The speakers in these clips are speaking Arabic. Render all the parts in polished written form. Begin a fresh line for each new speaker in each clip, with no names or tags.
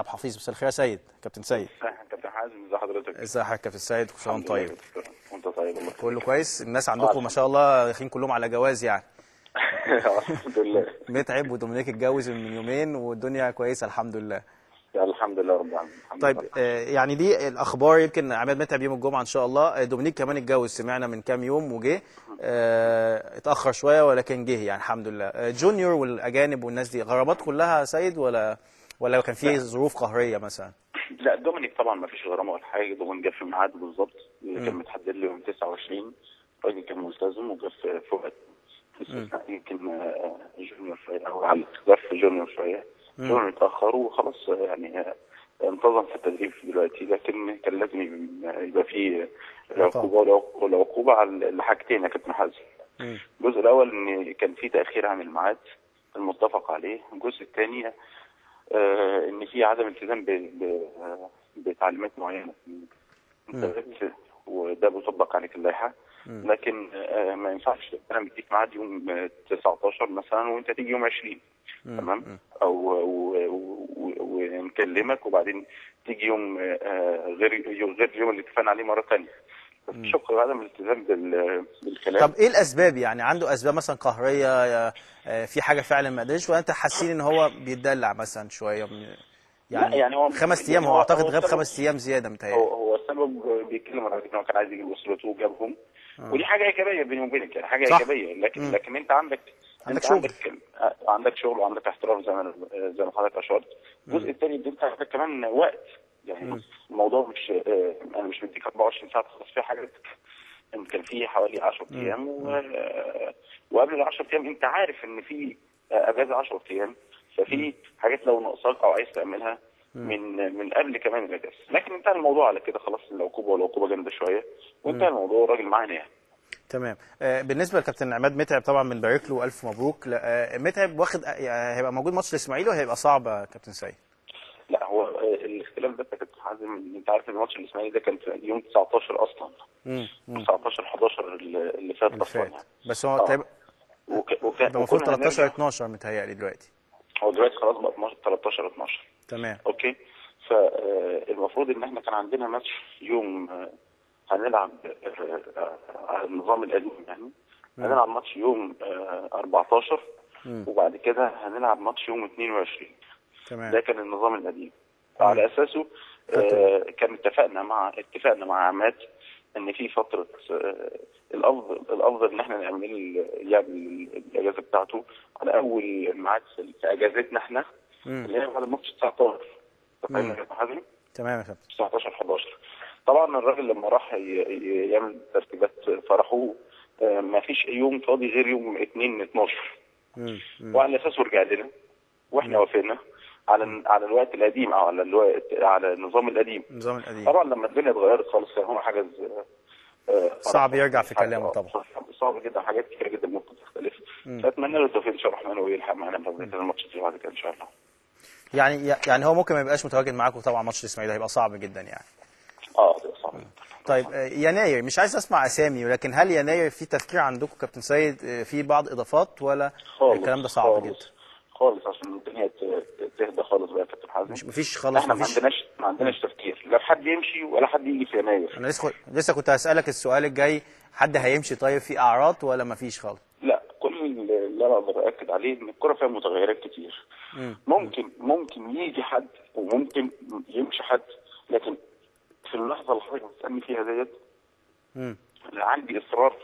عبد الحفيظ. مساء الخير يا سيد. كابتن سيد.
كابتن حازم، ازي حضرتك؟
ازي حضرتك كابتن سيد؟ كل سنه وانت طيب.
وانت طيب والله.
كله كويس. الناس عندكم ما شاء الله داخلين كلهم على جواز يعني.
الحمد لله.
متعب ودومينيك اتجوز من يومين والدنيا كويسه الحمد لله.
الحمد لله رب العالمين.
طيب يعني دي الاخبار. يمكن عماد متعب يوم الجمعه ان شاء الله. دومينيك كمان اتجوز، سمعنا من كام يوم وجه. اتاخر شويه ولكن جه يعني الحمد لله. جونيور والاجانب والناس دي غرامات كلها سيد ولا كان في ظروف قهريه مثلا؟
لا دومينيك طبعا ما فيش غرامه ولا حاجه. دومينيك جه في ميعاده بالظبط اللي كان متحدد له يوم 29. الراجل كان ملتزم وجه في وقت. يمكن جونيور شويه او على الاختلاف في جونيور شويه. جونيور اتاخر وخلاص يعني انتظم في التدريب دلوقتي، لكن كان لازم يبقى فيه العقوبه والعقوبه على حاجتين يا كابتن حازم. الجزء الاول ان كان في تاخير عن الميعاد المتفق عليه. الجزء الثاني ان في عدم التزام بتعليمات معينه وده بيطبق عليك اللائحه. لكن ما ينفعش انا مديك ميعاد يوم 19 مثلا وانت تيجي يوم 20 تمام، او ونكلمك وبعدين تيجي يوم غير اليوم اللي اتفقنا عليه مره ثانيه. شكرا عدم الالتزام بالكلام.
طب ايه الاسباب؟ يعني عنده اسباب مثلا قهريه؟ في حاجه فعلا ما قدرش ولا انت حاسين ان هو بيتدلع مثلا شويه؟ يعني هو 5 ايام، هو اعتقد غاب 5 ايام زياده متهيألي.
هو السبب بيتكلم عن ان هو كان عايز يجيب اسرته وجابهم. ودي حاجه ايجابيه بيني وبينك، يعني حاجه ايجابيه. لكن انت عندك شغل وعندك احتراف زي ما حضرتك اشرت. الجزء الثاني انت عندك كمان وقت. يعني الموضوع مش انا مش مديك 24 ساعه تخلص فيها حاجات. كان في حوالي 10 ايام وقبل ال 10 ايام انت عارف ان في اجازه 10 ايام، ففي حاجات لو ناقصاك او عايز تعملها من قبل كمان الاجازه. لكن انتهى الموضوع على كده خلاص. العقوبه جامده شويه وانتهى الموضوع. الراجل معانا يعني.
تمام. بالنسبه لكابتن عماد متعب طبعا بنبارك له والف مبروك. متعب واخد هيبقى موجود ماتش الاسماعيلي وهيبقى صعب يا كابتن سيد؟
لا هو الاختلاف ده كابتن حازم. انت عارف ان الماتش الاسماعيلي ده كان في يوم 19 اصلا. 19 11 اللي فات اصلا يعني.
بس هو تقريبا المفروض 13 12 متهيألي دلوقتي.
هو دلوقتي خلاص بقى 13 12.
تمام.
اوكي. فالمفروض ان احنا كان عندنا ماتش يوم هنلعب على النظام القديم يعني. هنلعب ماتش يوم 14 وبعد كده هنلعب ماتش يوم 22.
تمام.
ده كان النظام القديم. على اساسه كان اتفقنا مع عماد ان في فتره الافضل ان احنا نعمل الاجازه بتاعته على اول ميعاد في اجازتنا احنا اللي هي بعد ماتش 19. تمام يا حازم؟
تمام يا كابتن.
19 11. طبعا الراجل لما راح يعمل ترتيبات فرحه ما فيش يوم فاضي غير يوم 2 12. وعلى اساسه رجع لنا واحنا وافقنا على الوقت القديم او على النظام القديم. طبعا لما الدنيا اتغيرت خالص كان هو حاجه
صعب يرجع في كلامه طبعا.
صعب جدا. حاجات كتير جدا ممكن تختلف. فاتمنى له التوفيق ان شاء الله الرحمن ويلحق معانا في الماتش اللي بعد كده ان شاء الله.
يعني هو ممكن ما يبقاش متواجد معاكم طبعا. ماتش الاسماعيلي هيبقى صعب جدا يعني.
هيبقى صعب.
طيب يناير مش عايز اسمع اسامي، ولكن هل يناير في تفكير عندكم كابتن سيد في بعض اضافات ولا الكلام ده صعب جدا؟
خالص عشان الدنيا تهدى خالص بقى يا كابتن حازم.
مفيش خالص.
احنا ما عندناش تفكير لا حد يمشي ولا حد يجي في يناير.
انا لسه كنت هسألك السؤال الجاي. حد هيمشي طيب في اعراض ولا مفيش خالص؟
لا كل اللي انا اقدر اكد عليه ان الكوره فيها متغيرات كتير. ممكن يجي حد وممكن يمشي حد، لكن في اللحظه اللي حضرتك بتسالني فيها ديت عندي اصرار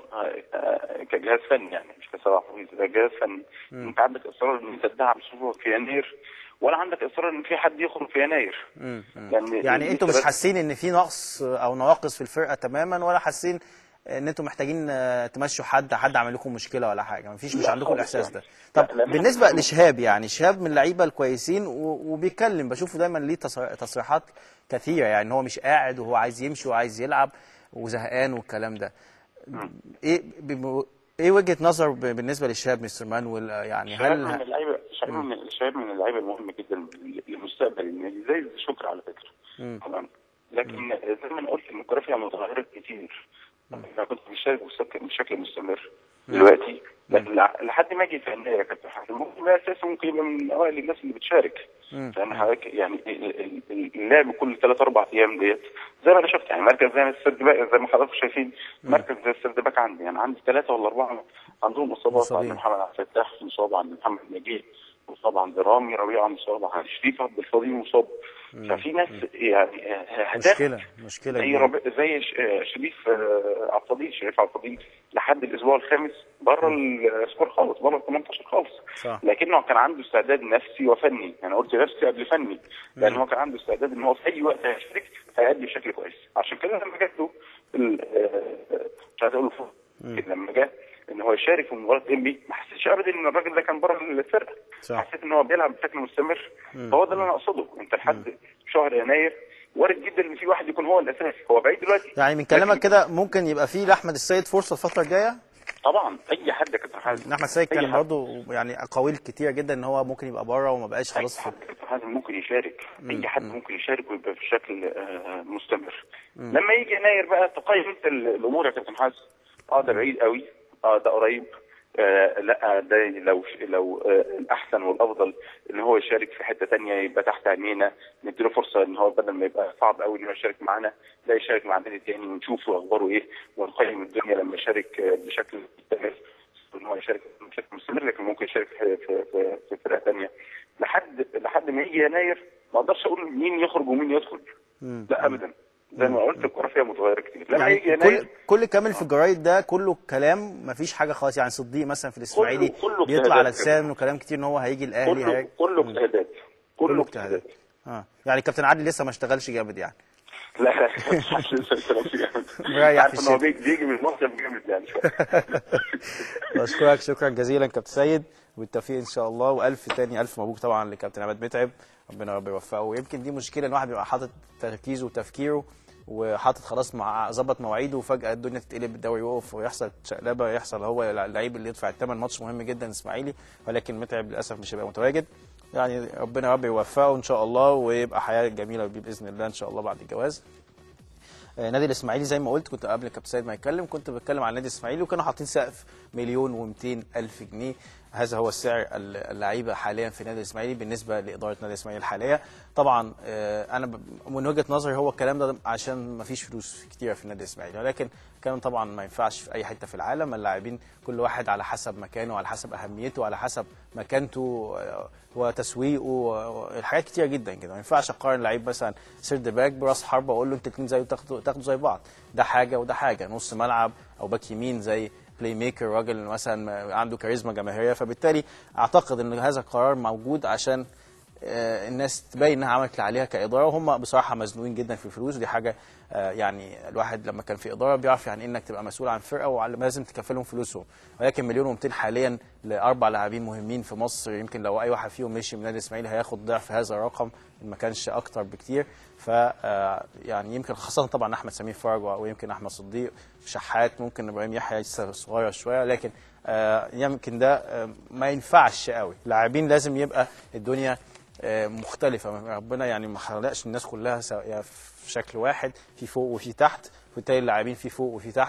كجهاز فني يعني مش كسبع حفيظ. ده جهاز فني. انت عندك اصرار ان انت تدعم صفوفك في يناير ولا عندك اصرار ان في حد يخرج في يناير؟
يعني انتوا مش حاسين ان في نقص او نواقص في الفرقه تماما، ولا حاسين ان انتوا محتاجين تمشوا حد عمل لكم مشكله ولا حاجه؟ مش عندكم الاحساس ده؟ طب بالنسبه لشهاب، يعني شهاب من اللعيبه الكويسين وبيتكلم، بشوفه دايما ليه تصريحات كثيره، يعني هو مش قاعد وهو عايز يمشي وعايز يلعب وزهقان والكلام ده. ايه وجهه نظر بالنسبه للشهاب مستر مانويل؟ يعني هل
شهاب من اللعيبه المهمه جدا لمستقبل النادي زي شكر على فكره. تمام. لكن زي ما انا قلت ان الكوره فيها متغيرات كتير. انا كنت بشارك بشكل مستمر دلوقتي، لكن لحد ما اجي في يناير يا كابتن حازم ممكن يبقى اساسا ممكن يبقى من اوائل الناس اللي بتشارك. فاهم حضرتك؟ يعني اللعب كل 3-4 ايام ديت زي ما انا شفت، يعني مركز زي السرد باك، زي ما حضراتكم شايفين مركز زي السرد باك عندي، يعني عندي 3 ولا 4 عندهم اصابات. عند محمد عبد الفتاح مصاب، عند محمد نجيب مصاب، عند رامي ربيعه مصاب، عند شريف عبد الفضيل مصاب. ففي ناس يعني
مشكله
زي شريف عبد الفضيل، لحد الاسبوع الخامس بره السكور خالص، بره ال 18 خالص.
صح.
لكنه كان عنده استعداد نفسي وفني، يعني قلت نفسي قبل فني، لان هو كان عنده استعداد ان هو في اي وقت هيشترك هيأدي بشكل كويس. عشان كده لما جات له مش عايز اقول لما جه ان هو يشارك في مباراه انبي، ما حسيتش ابدا ان الراجل ده كان بره الفرقه. حسيت ان هو بيلعب بشكل مستمر. فهو ده اللي انا اقصده، انت لحد شهر يناير وارد جدا ان في واحد يكون هو الاساس. هو بعيد دلوقتي،
يعني من كلامك كده ممكن يبقى في لاحمد السيد فرصه الفتره الجايه.
طبعا اي حد كابتن حازم،
احمد السيد كان برضه يعني اقاويل كتير جدا ان هو ممكن يبقى بره وما بقاش خلاص.
اي حد كابتن حازم ممكن يشارك، اي حد ممكن يشارك ويبقى بشكل مستمر. لما يجي يناير بقى تقيم انت الامور يا كابتن حازم. ده بعيد قوي، ده قريب، لا ده لو الاحسن والافضل ان هو يشارك في حته ثانيه يبقى تحت عينينا، نديله فرصه ان هو بدل ما يبقى صعب قوي انه يشارك معانا، لا يشارك مع النادي الثاني ونشوفه اخباره ايه ونقيم الدنيا لما يشارك بشكل مستمر. ان هو يشارك بشكل مستمر، لكن ممكن يشارك في فرقه ثانيه لحد ما يجي يناير. ما اقدرش اقول مين يخرج ومين يدخل، لا ابدا. زي ما قلت الكوره فيها متغيره كتير. لما
يعني
يجي يناير
كل كامل في الجرايد ده كله كلام، مفيش حاجه خالص. يعني صديق مثلا في الاسماعيلي بيطلع على لسانه كلام كتير ان هو هيجي الاهلي.
كله اجتهادات، كله اجتهادات.
يعني كابتن عادل لسه ما اشتغلش جامد يعني.
لا مش لسه اشتغلش جامد.
مريح في الشتاء.
هو بيجي من المصيف جامد يعني.
بشكرك شكرا جزيلا كابتن سيد، والتوفيق ان شاء الله. والف تاني الف مبروك طبعا لكابتن عماد متعب، ربنا رب يوفقه. ويمكن دي مشكله ان الواحد بيبقى حاطط تركيزه وتفكيره وحاطط خلاص ظبط مواعيده، وفجاه الدنيا تتقلب، الدوري يقف ويحصل شقلبه، يحصل هو اللعيب اللي يدفع الثمن. ماتش مهم جدا اسماعيلي، ولكن متعب للاسف مش هيبقى متواجد. يعني ربنا رب يوفقه ان شاء الله، ويبقى حياه جميله باذن الله ان شاء الله بعد الجواز. نادي الاسماعيلي زي ما قلت، كنت قبل كابتن سيد ما يتكلم كنت بتكلم عن نادي الاسماعيلي، وكانوا حاطين سقف 1,200,000 جنيه. هذا هو السعر اللعيبه حاليا في نادي الاسماعيلي بالنسبه لاداره نادي الاسماعيلي الحاليه. طبعا انا من وجهه نظري هو الكلام ده عشان ما فيش فلوس كتيره في النادي الاسماعيلي، ولكن الكلام طبعا ما ينفعش في اي حته في العالم. اللاعبين كل واحد على حسب مكانه، على حسب اهميته، على حسب مكانته وتسويقه، الحاجات كتيره جدا كده. ما ينفعش اقارن لعيب مثلا سيرد باك براس حربه واقول له انت الاثنين زي تاخدوا زي بعض. ده حاجه وده حاجه. نص ملعب او باك يمين زي بلاي ميكر، راجل مثلا عنده كاريزما جماهيريه. فبالتالي اعتقد ان هذا القرار موجود عشان الناس تبين انها عملت اللي عليها كاداره، وهم بصراحه مزنوقين جدا في الفلوس. ودي حاجه يعني الواحد لما كان في اداره بيعرف يعني انك تبقى مسؤول عن فرقه ولازم تكفلهم فلوسهم. ولكن 1,200,000 حاليا ل4 لاعبين مهمين في مصر، يمكن لو اي واحد فيهم مشي من نادي الاسماعيلي هياخد ضعف هذا الرقم ان ما كانش اكتر بكتير. ف يعني يمكن خاصه طبعا احمد سمير فرج ويمكن احمد صديق شحات، ممكن ابراهيم يحيى لسه صغير شويه، لكن يمكن ده ما ينفعش قوي. لاعبين لازم يبقى الدنيا مختلفه. ربنا يعني ما خلقش الناس كلها في شكل واحد، في فوق وفي تحت، وبالتالي اللاعبين في فوق وفي تحت.